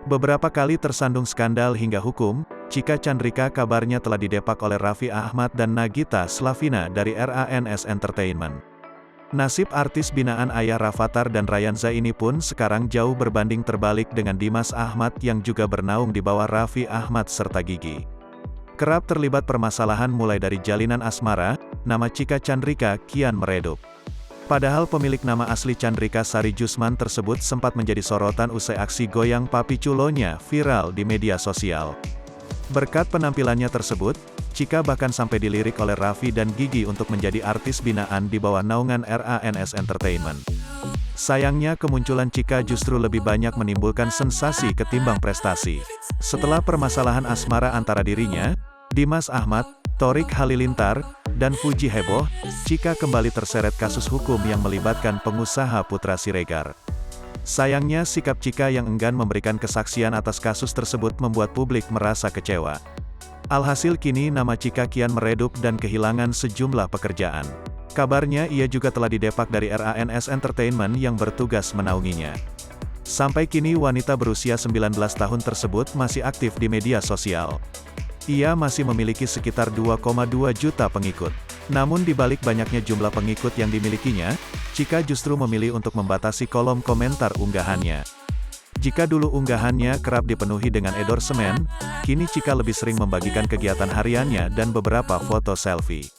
Beberapa kali tersandung skandal hingga hukum, Cika Chandrika kabarnya telah didepak oleh Raffi Ahmad dan Nagita Slavina dari RANS Entertainment. Nasib artis binaan ayah Rafatар dan Rayanza ini pun sekarang jauh berbanding terbalik dengan Dimas Ahmad yang juga bernaung di bawah Raffi Ahmad serta Gigi. Kerap terlibat permasalahan mulai dari jalinan asmara, nama Cika Chandrika kian meredup. Padahal pemilik nama asli Chandrika Sari Jusman tersebut sempat menjadi sorotan usai aksi goyang papi culonya viral di media sosial. Berkat penampilannya tersebut, Cika bahkan sampai dilirik oleh Raffi dan Gigi untuk menjadi artis binaan di bawah naungan RANS Entertainment. Sayangnya kemunculan Cika justru lebih banyak menimbulkan sensasi ketimbang prestasi. Setelah permasalahan asmara antara dirinya, Dimas Ahmad, Thorik Halilintar, dan Fuji heboh, Cika kembali terseret kasus hukum yang melibatkan pengusaha Putra Siregar. Sayangnya sikap Cika yang enggan memberikan kesaksian atas kasus tersebut membuat publik merasa kecewa. Alhasil kini nama Cika kian meredup dan kehilangan sejumlah pekerjaan. Kabarnya ia juga telah didepak dari RANS Entertainment yang bertugas menaunginya. Sampai kini wanita berusia 19 tahun tersebut masih aktif di media sosial. Ia masih memiliki sekitar 2,2 juta pengikut. Namun di balik banyaknya jumlah pengikut yang dimilikinya, Cika justru memilih untuk membatasi kolom komentar unggahannya. Jika dulu unggahannya kerap dipenuhi dengan endorsemen, kini Cika lebih sering membagikan kegiatan hariannya dan beberapa foto selfie.